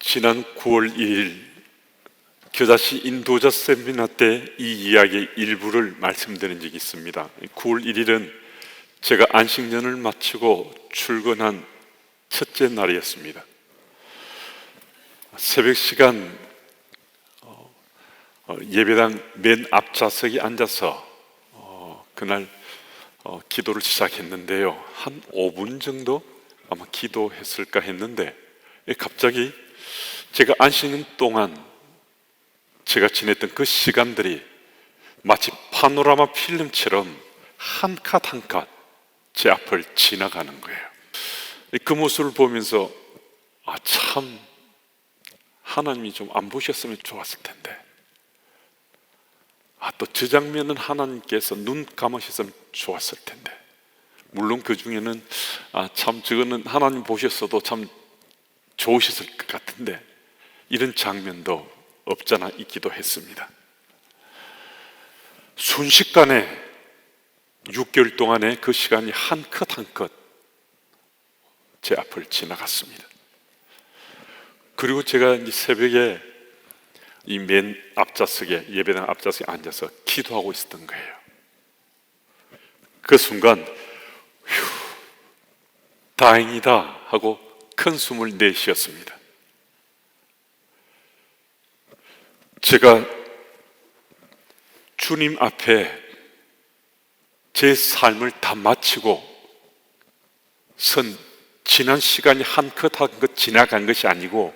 지난 9월 1일 교자시 인도자 세미나 때 이 이야기의 일부를 말씀드린 적이 있습니다. 9월 1일은 제가 안식년을 마치고 출근한 첫째 날이었습니다. 새벽 시간 예배당 맨 앞좌석에 앉아서 그날 기도를 시작했는데요. 한 5분 정도 아마 기도했을까 했는데 갑자기 제가 안식년 동안 제가 지냈던 그 시간들이 마치 파노라마 필름처럼 한 컷 한 컷 제 앞을 지나가는 거예요. 그 모습을 보면서 참 하나님이 좀 안 보셨으면 좋았을 텐데, 또 저 장면은 하나님께서 눈 감으셨으면 좋았을 텐데, 물론 그 중에는 참 저거는 하나님 보셨어도 참 좋으셨을 것 같은데, 이런 장면도 없잖아 있기도 했습니다. 순식간에 6개월 동안의 그 시간이 한 컷 한 컷 제 앞을 지나갔습니다. 그리고 제가 이제 새벽에 이 맨 앞좌석에, 예배당 앞좌석에 앉아서 기도하고 있었던 거예요. 그 순간 다행이다 하고 큰 숨을 내쉬었습니다. 제가 주님 앞에 제 삶을 다 마치고 지난 시간이 한 컷 한 컷 지나간 것이 아니고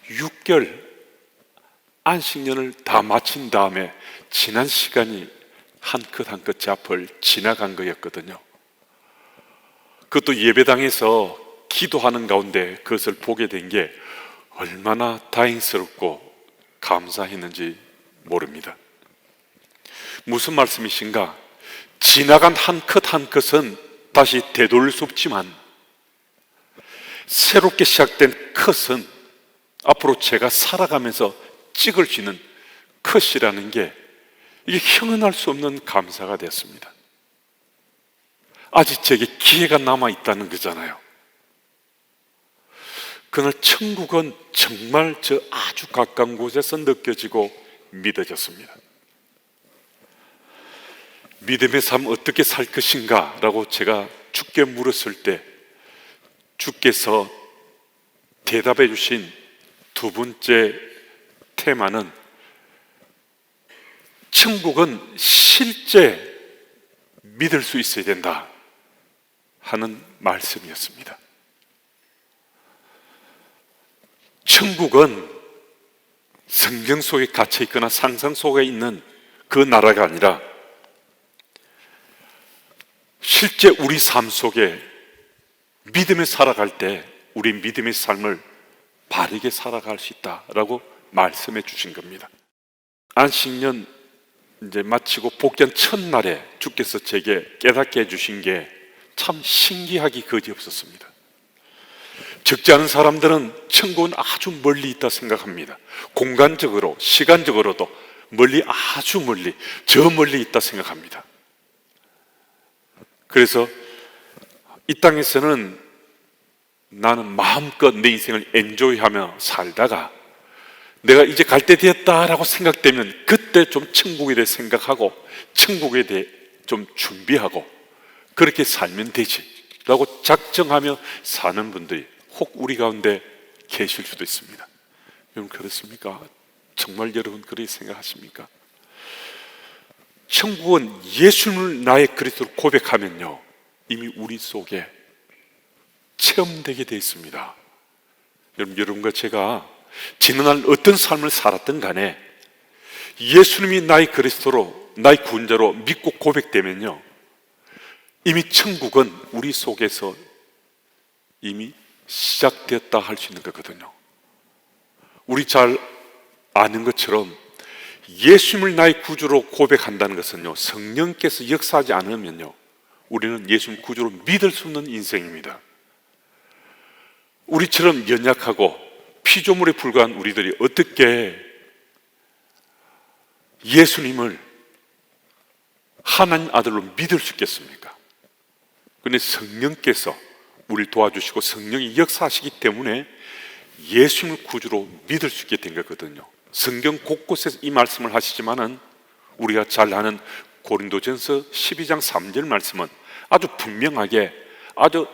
6개월 안식년을 다 마친 다음에 지난 시간이 한 컷 한 컷 제 앞을 지나간 거였거든요. 그것도 예배당에서 기도하는 가운데 그것을 보게 된 게 얼마나 다행스럽고 감사했는지 모릅니다. 무슨 말씀이신가? 지나간 한 컷 한 컷은 다시 되돌릴 수 없지만 새롭게 시작된 컷은 앞으로 제가 살아가면서 찍을 수 있는 컷이라는 게 이게 형언할 수 없는 감사가 됐습니다. 아직 제게 기회가 남아있다는 거잖아요. 그날 천국은 정말 저 아주 가까운 곳에서 느껴지고 믿어졌습니다. 믿음의 삶 어떻게 살 것인가 라고 제가 주께 물었을 때 주께서 대답해 주신 두 번째 테마는 천국은 실제 믿을 수 있어야 된다 하는 말씀이었습니다. 천국은 성경 속에 갇혀 있거나 상상 속에 있는 그 나라가 아니라 실제 우리 삶 속에 믿음에 살아갈 때 우리 믿음의 삶을 바르게 살아갈 수 있다라고 말씀해 주신 겁니다. 안식년 이제 마치고 복귀한 첫날에 주께서 제게 깨닫게 해주신 게 참 신기하기 그지없었습니다. 적지 않은 사람들은 천국은 아주 멀리 있다 생각합니다. 공간적으로, 시간적으로도 멀리, 아주 멀리, 저 멀리 있다 생각합니다. 그래서 이 땅에서는 나는 마음껏 내 인생을 엔조이하며 살다가 내가 이제 갈 때 되었다라고 생각되면 그때 좀 천국에 대해 생각하고 천국에 대해 좀 준비하고 그렇게 살면 되지 라고 작정하며 사는 분들이 혹 우리 가운데 계실 수도 있습니다. 여러분 그렇습니까? 정말 여러분 그렇게 생각하십니까? 천국은 예수님을 나의 그리스도로 고백하면요 이미 우리 속에 체험되게 되어 있습니다. 여러분과 제가 지난날 어떤 삶을 살았든 간에 예수님이 나의 그리스도로 나의 구원자로 믿고 고백되면요 이미 천국은 우리 속에서 이미 시작되었다 할 수 있는 거거든요. 우리 잘 아는 것처럼 예수님을 나의 구주로 고백한다는 것은요 성령께서 역사하지 않으면요 우리는 예수님 구주로 믿을 수 없는 인생입니다. 우리처럼 연약하고 피조물에 불과한 우리들이 어떻게 예수님을 하나님 아들로 믿을 수 있겠습니까? 그런데 성령께서 우리를 도와주시고 성령이 역사하시기 때문에 예수님을 구주로 믿을 수 있게 된 거거든요. 성경 곳곳에서 이 말씀을 하시지만은 우리가 잘 아는 고린도전서 12장 3절 말씀은 아주 분명하게, 아주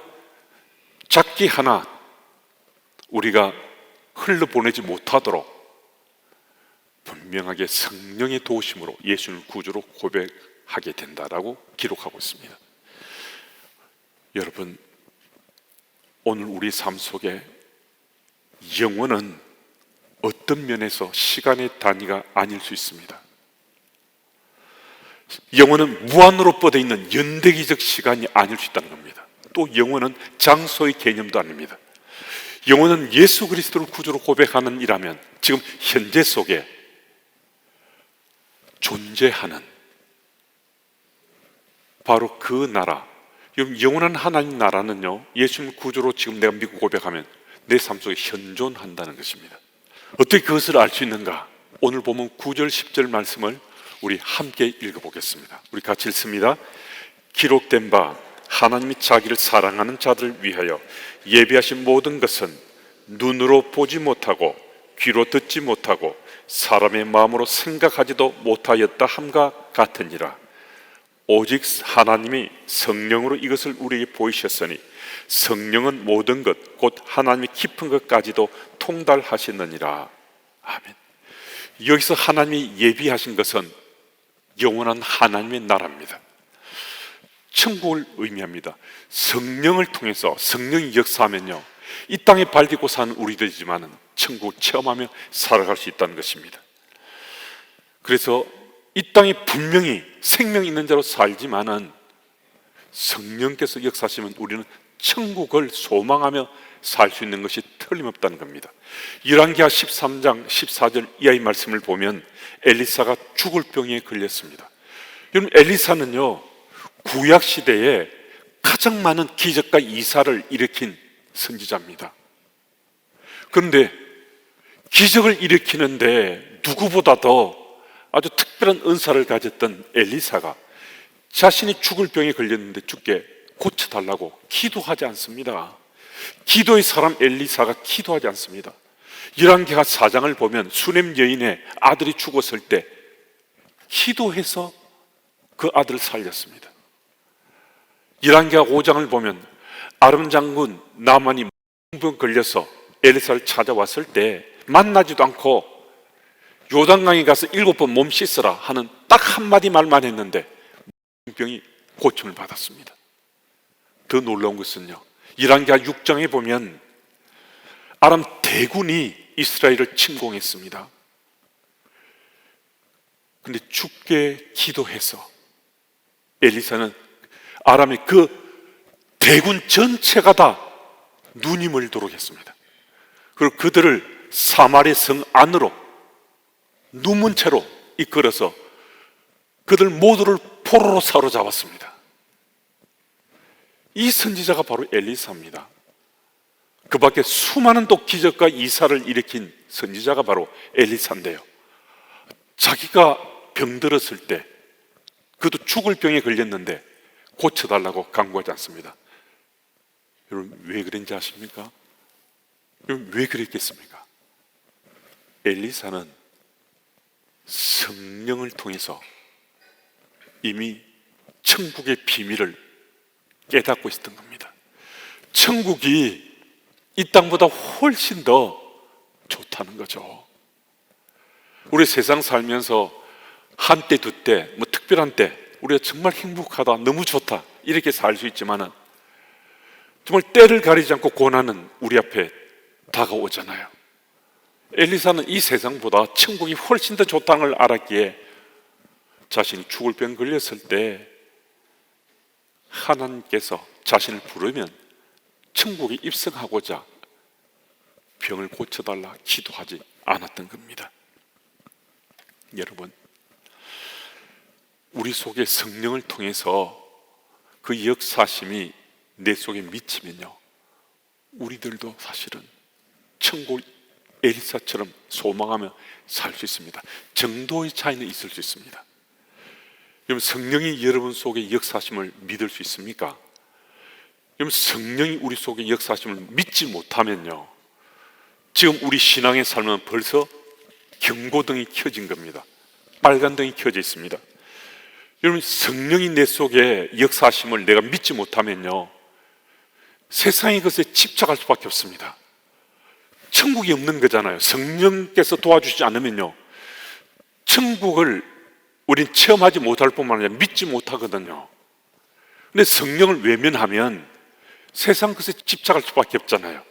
작기 하나 우리가 흘러보내지 못하도록 분명하게 성령의 도우심으로 예수님을 구주로 고백하게 된다라고 기록하고 있습니다. 여러분, 오늘 우리 삶 속에 영원은 어떤 면에서 시간의 단위가 아닐 수 있습니다. 영혼은 무한으로 뻗어 있는 연대기적 시간이 아닐 수 있다는 겁니다. 또 영혼은 장소의 개념도 아닙니다. 영혼은 예수 그리스도를 구주로 고백하는 이라면 지금 현재 속에 존재하는 바로 그 나라, 영원한 하나님 나라는요, 예수님 구주로 지금 내가 믿고 고백하면 내 삶 속에 현존한다는 것입니다. 어떻게 그것을 알 수 있는가? 오늘 보면 9절 10절 말씀을 우리 함께 읽어보겠습니다. 우리 같이 읽습니다. 기록된 바 하나님이 자기를 사랑하는 자들을 위하여 예비하신 모든 것은 눈으로 보지 못하고 귀로 듣지 못하고 사람의 마음으로 생각하지도 못하였다 함과 같으니라. 오직 하나님이 성령으로 이것을 우리에게 보이셨으니 성령은 모든 것 곧 하나님의 깊은 것까지도 통달하시느니라. 아멘. 여기서 하나님이 예비하신 것은 영원한 하나님의 나라입니다. 천국을 의미합니다. 성령을 통해서 성령이 역사하면요, 이 땅에 발디고 사는 우리들이지만 천국을 체험하며 살아갈 수 있다는 것입니다. 그래서 이 땅에 분명히 생명 있는 자로 살지만은 성령께서 역사하시면 우리는 천국을 소망하며 살 수 있는 것이 틀림없다는 겁니다. 열왕기하 13장 14절 이하의 말씀을 보면 엘리사가 죽을 병에 걸렸습니다. 여러분, 엘리사는요, 구약 시대에 가장 많은 기적과 이사를 일으킨 선지자입니다. 그런데 기적을 일으키는데 누구보다도 아주 특별한 은사를 가졌던 엘리사가 자신이 죽을 병에 걸렸는데 죽게 고쳐달라고 기도하지 않습니다. 기도의 사람 엘리사가 기도하지 않습니다. 열왕기하 4장을 보면 수넴 여인의 아들이 죽었을 때 기도해서 그 아들을 살렸습니다. 열왕기하 5장을 보면 아람 장군 나만이 병 걸려서 엘리사를 찾아왔을 때 만나지도 않고 요단강에 가서 7번 몸 씻으라 하는 딱 한마디 말만 했는데 병이 고침을 받았습니다. 더 놀라운 것은요, 열왕기하 6장에 보면 아람 대군이 이스라엘을 침공했습니다. 근데 죽게 기도해서 엘리사는 아람의 그 대군 전체가 다 눈이 멀도록 했습니다. 그리고 그들을 사마리 성 안으로 누문 채로 이끌어서 그들 모두를 포로로 사로잡았습니다. 이 선지자가 바로 엘리사입니다. 그 밖에 수많은 또 기적과 이사를 일으킨 선지자가 바로 엘리사인데요, 자기가 병들었을 때 그도 죽을 병에 걸렸는데 고쳐달라고 간구하지 않습니다. 여러분, 왜 그런지 아십니까? 여러분, 왜 그랬겠습니까? 엘리사는 성령을 통해서 이미 천국의 비밀을 깨닫고 있었던 겁니다. 천국이 이 땅보다 훨씬 더 좋다는 거죠. 우리 세상 살면서 한때 두때 뭐 특별한 때 우리가 정말 행복하다, 너무 좋다 이렇게 살 수 있지만은 정말 때를 가리지 않고 고난은 우리 앞에 다가오잖아요. 엘리사는 이 세상보다 천국이 훨씬 더 좋다는 걸 알았기에 자신이 죽을 병 걸렸을 때 하나님께서 자신을 부르면 천국에 입성하고자 병을 고쳐달라 기도하지 않았던 겁니다. 여러분, 우리 속에 성령을 통해서 그 역사심이 내 속에 미치면요, 우리들도 사실은 천국 엘리사처럼 소망하며 살 수 있습니다. 정도의 차이는 있을 수 있습니다. 여러분, 성령이 여러분 속에 역사심을 믿을 수 있습니까? 여러분, 성령이 우리 속에 역사심을 믿지 못하면요, 지금 우리 신앙의 삶은 벌써 경고등이 켜진 겁니다. 빨간 등이 켜져 있습니다. 여러분, 성령이 내 속에 역사하심을 내가 믿지 못하면요, 세상의 것에 집착할 수밖에 없습니다. 천국이 없는 거잖아요. 성령께서 도와주시지 않으면요, 천국을 우린 체험하지 못할 뿐만 아니라 믿지 못하거든요. 근데 성령을 외면하면 세상 것에 집착할 수밖에 없잖아요.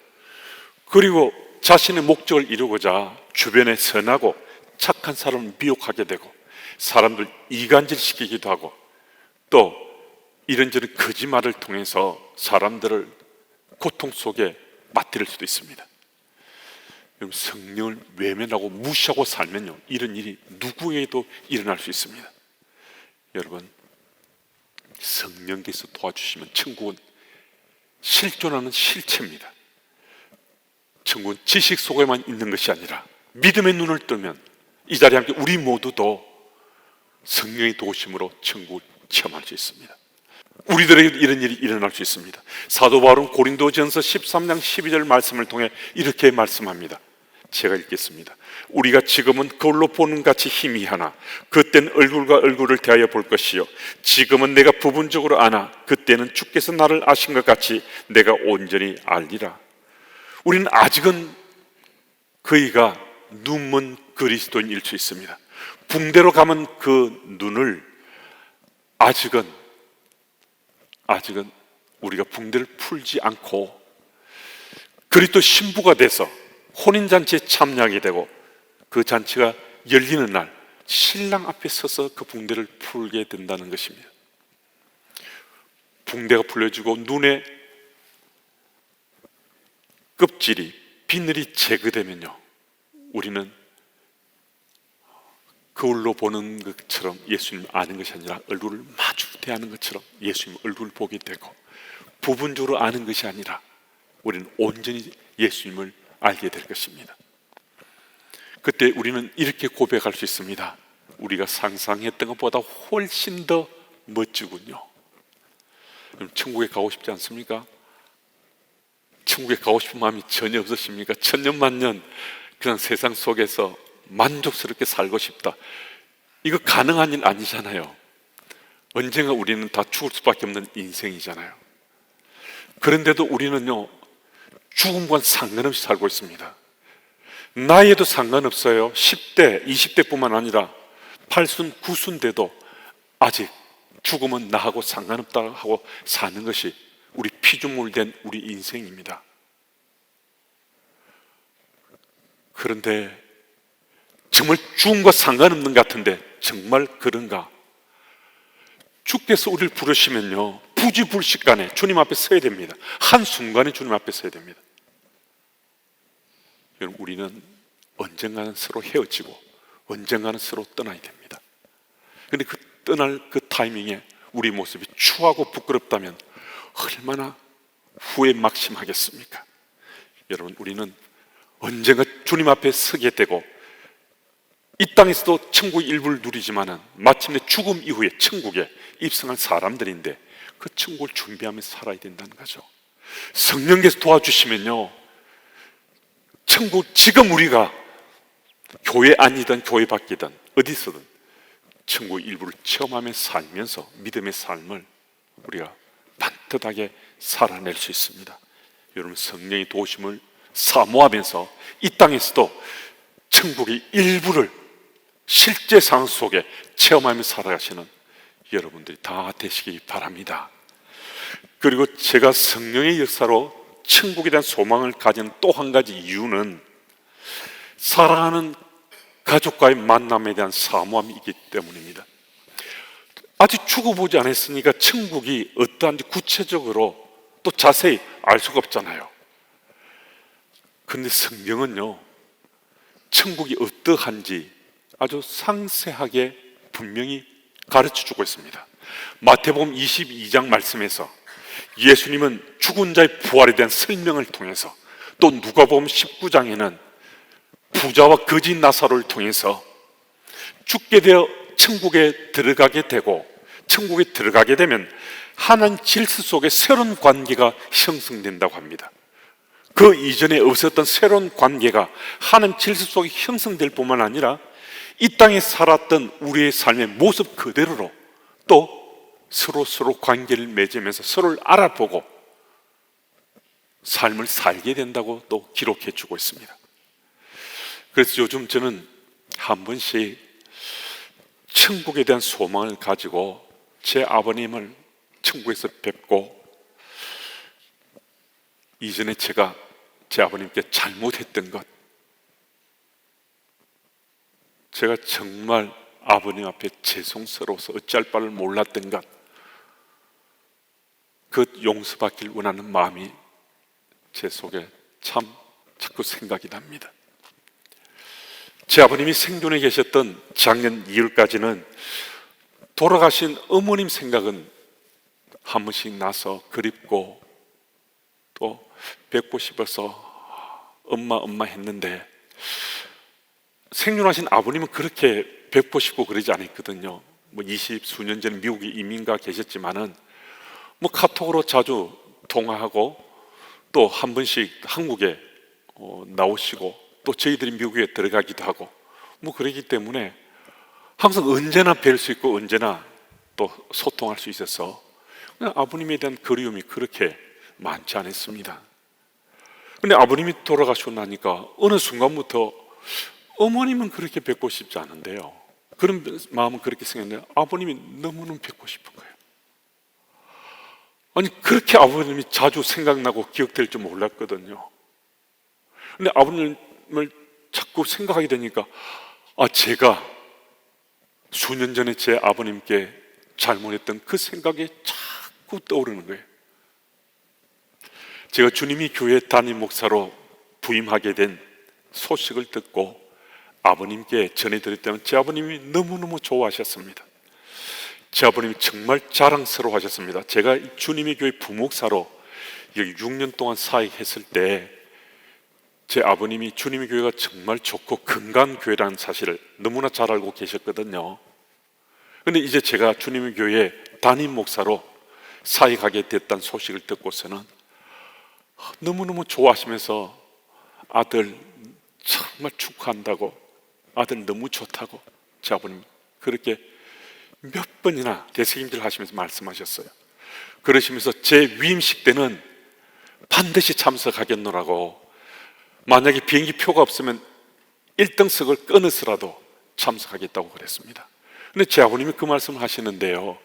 그리고 자신의 목적을 이루고자 주변에 선하고 착한 사람을 미혹하게 되고, 사람들 이간질시키기도 하고, 또 이런저런 거짓말을 통해서 사람들을 고통 속에 빠뜨릴 수도 있습니다. 여러분, 성령을 외면하고 무시하고 살면요, 이런 일이 누구에게도 일어날 수 있습니다. 여러분, 성령께서 도와주시면 천국은 실존하는 실체입니다. 천국은 지식 속에만 있는 것이 아니라 믿음의 눈을 뜨면 이 자리에 함께 우리 모두도 성령의 도우심으로 천국을 체험할 수 있습니다. 우리들에게 이런 일이 일어날 수 있습니다. 사도 바울은 고린도전서 13장 12절 말씀을 통해 이렇게 말씀합니다. 제가 읽겠습니다. 우리가 지금은 거울로 보는 같이 희미하나 그때는 얼굴과 얼굴을 대하여 볼 것이요, 지금은 내가 부분적으로 아나 그때는 주께서 나를 아신 것 같이 내가 온전히 알리라. 우리는 아직은 그이가 눈먼 그리스도인일 수 있습니다. 붕대로 감은 그 눈을 아직은 우리가 붕대를 풀지 않고 그리스도 신부가 돼서 혼인잔치에 참여하게 되고, 그 잔치가 열리는 날 신랑 앞에 서서 그 붕대를 풀게 된다는 것입니다. 붕대가 풀려지고 눈에 껍질이, 비늘이 제거되면요, 우리는 거울로 보는 것처럼 예수님을 아는 것이 아니라 얼굴을 마주 대하는 것처럼 예수님 얼굴을 보게 되고, 부분적으로 아는 것이 아니라 우리는 온전히 예수님을 알게 될 것입니다. 그때 우리는 이렇게 고백할 수 있습니다. 우리가 상상했던 것보다 훨씬 더 멋지군요. 천국에 가고 싶지 않습니까? 천국에 가고 싶은 마음이 전혀 없으십니까? 천년만년 그냥 세상 속에서 만족스럽게 살고 싶다, 이거 가능한 일 아니잖아요. 언젠가 우리는 다 죽을 수밖에 없는 인생이잖아요. 그런데도 우리는요, 죽음과 상관없이 살고 있습니다. 나이에도 상관없어요. 10대, 20대뿐만 아니라 8순, 9순 돼도 아직 죽음은 나하고 상관없다 하고 사는 것이 우리 피조물된 우리 인생입니다. 그런데 정말 죽음과 상관없는 것 같은데 정말 그런가? 주께서 우리를 부르시면요, 부지불식간에 주님 앞에 서야 됩니다. 한순간에 주님 앞에 서야 됩니다. 여러분, 우리는 언젠가는 서로 헤어지고 언젠가는 서로 떠나야 됩니다. 그런데 그 떠날 그 타이밍에 우리 모습이 추하고 부끄럽다면 얼마나 후회 막심하겠습니까? 여러분, 우리는 언젠가 주님 앞에 서게 되고 이 땅에서도 천국의 일부를 누리지만은 마침내 죽음 이후에 천국에 입성한 사람들인데 그 천국을 준비하면서 살아야 된다는 거죠. 성령께서 도와주시면요, 천국, 지금 우리가 교회 아니든 교회 밖이든 어디서든 천국의 일부를 체험하면서 살면서 믿음의 삶을 우리가 반듯하게 살아낼 수 있습니다. 여러분, 성령의 도우심을 사모하면서 이 땅에서도 천국의 일부를 실제 상황 속에 체험하면서 살아가시는 여러분들이 다 되시기 바랍니다. 그리고 제가 성령의 역사로 천국에 대한 소망을 가진 또 한 가지 이유는 사랑하는 가족과의 만남에 대한 사모함이 있기 때문입니다. 아직 죽어보지 않았으니까 천국이 어떠한지 구체적으로 또 자세히 알 수가 없잖아요. 그런데 성경은요, 천국이 어떠한지 아주 상세하게 분명히 가르쳐주고 있습니다. 마태복음 22장 말씀에서 예수님은 죽은 자의 부활에 대한 설명을 통해서, 또 누가복음 19장에는 부자와 거지 나사로를 통해서 죽게 되어 천국에 들어가게 되고, 천국에 들어가게 되면 하나님 질서 속에 새로운 관계가 형성된다고 합니다. 그 이전에 없었던 새로운 관계가 하나님 질서 속에 형성될 뿐만 아니라 이 땅에 살았던 우리의 삶의 모습 그대로로 또 서로 관계를 맺으면서 서로를 알아보고 삶을 살게 된다고 또 기록해 주고 있습니다. 그래서 요즘 저는 한 번씩 천국에 대한 소망을 가지고 제 아버님을 천국에서 뵙고 이전에 제가 제 아버님께 잘못했던 것, 제가 정말 아버님 앞에 죄송스러워서 어찌할 바를 몰랐던 것, 그 용서받길 원하는 마음이 제 속에 참 자꾸 생각이 납니다. 제 아버님이 생존해 계셨던 작년 2월까지는 돌아가신 어머님 생각은 한 번씩 나서 그립고 또 뵙고 싶어서 엄마 했는데, 생존하신 아버님은 그렇게 뵙고 싶고 그러지 않았거든요. 뭐 20수년 전에 미국에 이민가 계셨지만은 뭐 카톡으로 자주 통화하고 또 한 번씩 한국에 나오시고 또 저희들이 미국에 들어가기도 하고 뭐 그러기 때문에 항상 언제나 뵐 수 있고 언제나 또 소통할 수 있어서 아버님에 대한 그리움이 그렇게 많지 않았습니다. 근데 아버님이 돌아가시고 나니까 어느 순간부터 어머님은 그렇게 뵙고 싶지 않은데요, 그런 마음은 그렇게 생겼는데 아버님이 너무너무 뵙고 싶은 거예요. 아니 그렇게 아버님이 자주 생각나고 기억될 줄 몰랐거든요. 근데 아버님을 자꾸 생각하게 되니까 제가 수년 전에 제 아버님께 잘못했던 그 생각이 자꾸 떠오르는 거예요. 제가 주님이 교회 담임 목사로 부임하게 된 소식을 듣고 아버님께 전해드릴 때는 제 아버님이 너무너무 좋아하셨습니다. 제 아버님이 정말 자랑스러워 하셨습니다. 제가 주님의 교회 부목사로 6년 동안 사역했을 때 제 아버님이 주님의 교회가 정말 좋고 건강한 교회라는 사실을 너무나 잘 알고 계셨거든요. 그런데 이제 제가 주님의 교회 담임 목사로 사역하게 됐다는 소식을 듣고서는 너무너무 좋아하시면서 아들 정말 축하한다고, 아들 너무 좋다고 제 아버님 그렇게 몇 번이나 되새김질 하시면서 말씀하셨어요. 그러시면서 제 위임식 때는 반드시 참석하겠노라고, 만약에 비행기 표가 없으면 1등석을 끊어서라도 참석하겠다고 그랬습니다. 근데 제 아버님이 그 말씀을 하시는데요,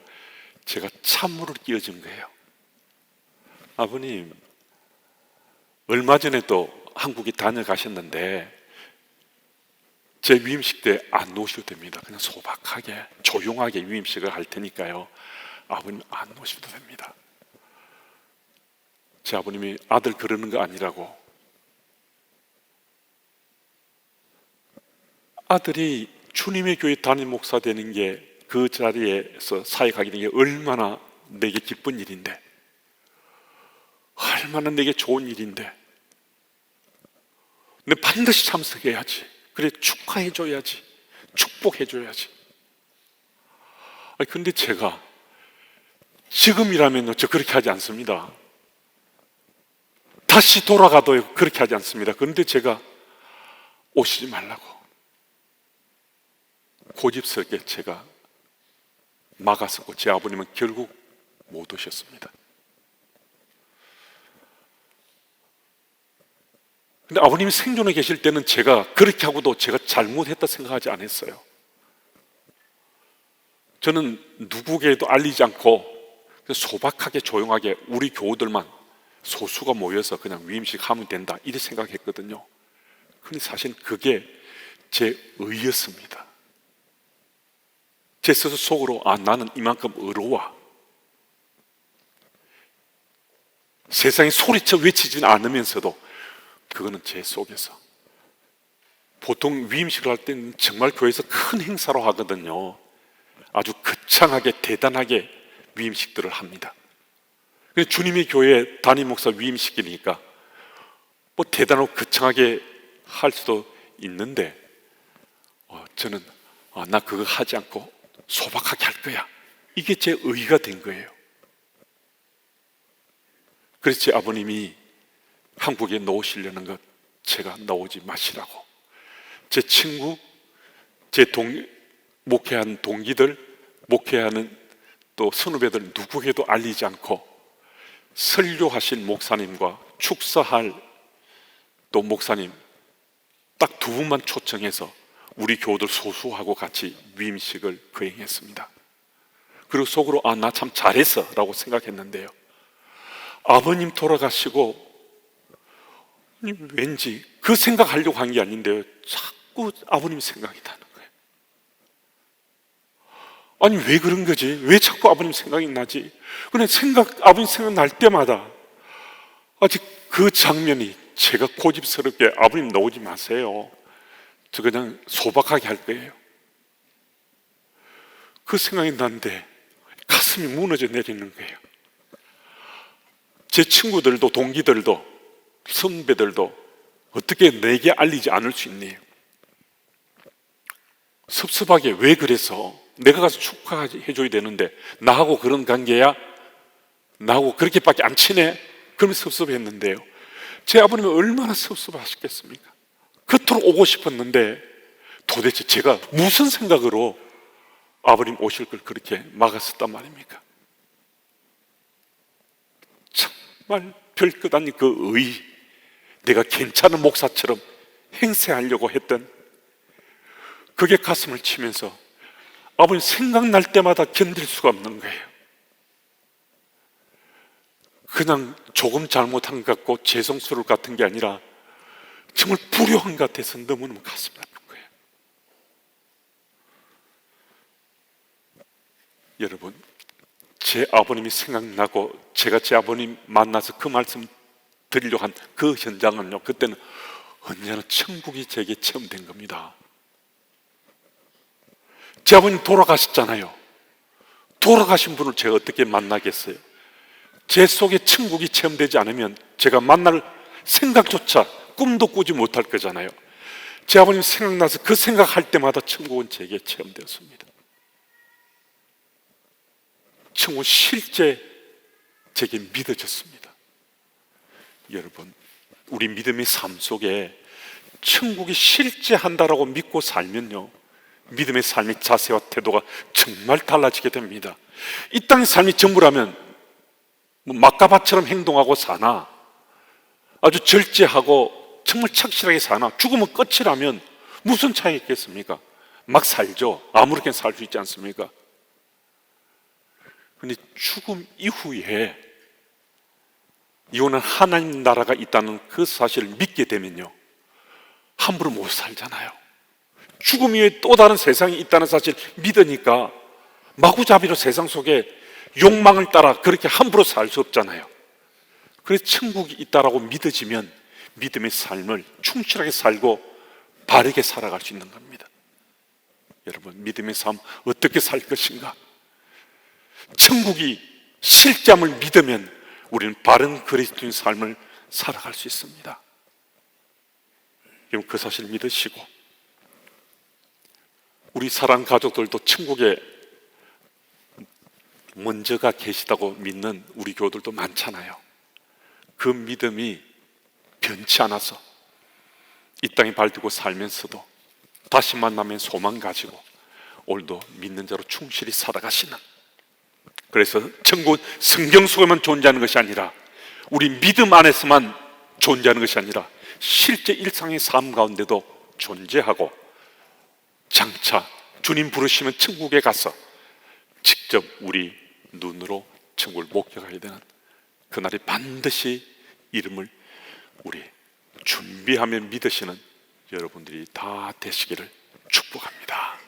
제가 찬물을 끼얹은 거예요. 아버님, 얼마 전에도 한국에 다녀가셨는데 제 위임식 때 안 오셔도 됩니다. 그냥 소박하게 조용하게 위임식을 할 테니까요, 아버님 안 오셔도 됩니다. 제 아버님이 아들 그러는 거 아니라고, 아들이 주님의 교회 담임 목사 되는 게, 그 자리에서 사역하게 되는 게 얼마나 내게 기쁜 일인데, 얼마나 내게 좋은 일인데, 근데 반드시 참석해야지, 그래 축하해줘야지, 축복해줘야지. 근데 제가 지금이라면요 저 그렇게 하지 않습니다. 다시 돌아가도 그렇게 하지 않습니다. 그런데 제가 오시지 말라고 고집스럽게 제가 막았었고 제 아버님은 결국 못 오셨습니다. 근데 아버님이 생존해 계실 때는 제가 그렇게 하고도 제가 잘못했다 생각하지 않았어요. 저는 누구에게도 알리지 않고 소박하게 조용하게 우리 교우들만 소수가 모여서 그냥 위임식 하면 된다 이렇게 생각했거든요. 근데 사실 그게 제 의였습니다. 제 스스로 속으로 나는 이만큼 의로워, 세상에 소리쳐 외치지는 않으면서도 그거는 제 속에서, 보통 위임식을 할 때는 정말 교회에서 큰 행사로 하거든요. 아주 거창하게 대단하게 위임식들을 합니다. 주님의 교회 담임 목사 위임식이니까 뭐 대단하고 거창하게 할 수도 있는데 저는 나 그거 하지 않고 소박하게 할 거야, 이게 제 의가 된 거예요. 그래서 제 아버님이 한국에 나오시려는 것 제가 나오지 마시라고. 제 친구, 목회한 동기들, 목회하는 또 선후배들 누구에게도 알리지 않고 설교하실 목사님과 축사할 또 목사님 딱 두 분만 초청해서 우리 교우들 소수하고 같이 위임식을 거행했습니다. 그리고 속으로 나 참 잘했어 라고 생각했는데요, 아버님 돌아가시고 왠지 그 생각하려고 한 게 아닌데요, 자꾸 아버님 생각이 나는 거예요. 아니 왜 그런 거지? 왜 자꾸 아버님 생각이 나지? 그냥 아버님 생각 날 때마다 아직 그 장면이 제가 고집스럽게 아버님 나오지 마세요, 저 그냥 소박하게 할 거예요, 그 생각이 나는데 가슴이 무너져 내리는 거예요. 제 친구들도 동기들도 선배들도 어떻게 내게 알리지 않을 수 있니? 섭섭하게 왜 그래서 내가 가서 축하해줘야 되는데 나하고 그런 관계야? 나하고 그렇게밖에 안 친해? 그러면 섭섭했는데요, 제 아버님은 얼마나 섭섭하셨겠습니까? 그토록 오고 싶었는데 도대체 제가 무슨 생각으로 아버님 오실 걸 그렇게 막았었단 말입니까? 정말 별것 아닌 그 의, 내가 괜찮은 목사처럼 행세하려고 했던 그게 가슴을 치면서 아버님 생각날 때마다 견딜 수가 없는 거예요. 그냥 조금 잘못한 것 같고 죄송스러울 것 같은 게 아니라 정말 불효한 것 같아서 너무너무 가슴이 아픈 거예요. 여러분, 제 아버님이 생각나고 제가 제 아버님 만나서 그 말씀 드리려고 한 그 현장은요, 그때는 언제나 천국이 제게 체험된 겁니다. 제 아버님 돌아가셨잖아요. 돌아가신 분을 제가 어떻게 만나겠어요? 제 속에 천국이 체험되지 않으면 제가 만날 생각조차 꿈도 꾸지 못할 거잖아요. 제 아버님 생각나서 그 생각할 때마다 천국은 제게 체험되었습니다. 천국은 실제 제게 믿어졌습니다. 여러분, 우리 믿음의 삶 속에 천국이 실제 한다라고 믿고 살면요, 믿음의 삶의 자세와 태도가 정말 달라지게 됩니다. 이 땅의 삶이 전부라면 막가밭처럼 행동하고 사나, 아주 절제하고 정말 착실하게 사나, 죽으면 끝이라면 무슨 차이가 있겠습니까? 막 살죠. 아무렇게나 살 수 있지 않습니까? 그런데 죽음 이후에 이거는 하나님 나라가 있다는 그 사실을 믿게 되면요, 함부로 못 살잖아요. 죽음 이후에 또 다른 세상이 있다는 사실을 믿으니까 마구잡이로 세상 속에 욕망을 따라 그렇게 함부로 살 수 없잖아요. 그래서 천국이 있다라고 믿어지면 믿음의 삶을 충실하게 살고 바르게 살아갈 수 있는 겁니다. 여러분, 믿음의 삶 어떻게 살 것인가? 천국이 실제함을 믿으면 우리는 바른 그리스도인 삶을 살아갈 수 있습니다. 여러분, 그 사실 믿으시고 우리 사랑하는 가족들도 천국에 먼저가 계시다고 믿는 우리 교우들도 많잖아요. 그 믿음이 변치 않아서 이 땅에 발디고 살면서도 다시 만나면 소망 가지고 오늘도 믿는 자로 충실히 살아가시는, 그래서 천국은 성경 속에만 존재하는 것이 아니라 우리 믿음 안에서만 존재하는 것이 아니라 실제 일상의 삶 가운데도 존재하고 장차 주님 부르시면 천국에 가서 직접 우리 눈으로 천국을 목격하게 되는 그날이 반드시 이름을 우리 준비하며 믿으시는 여러분들이 다 되시기를 축복합니다.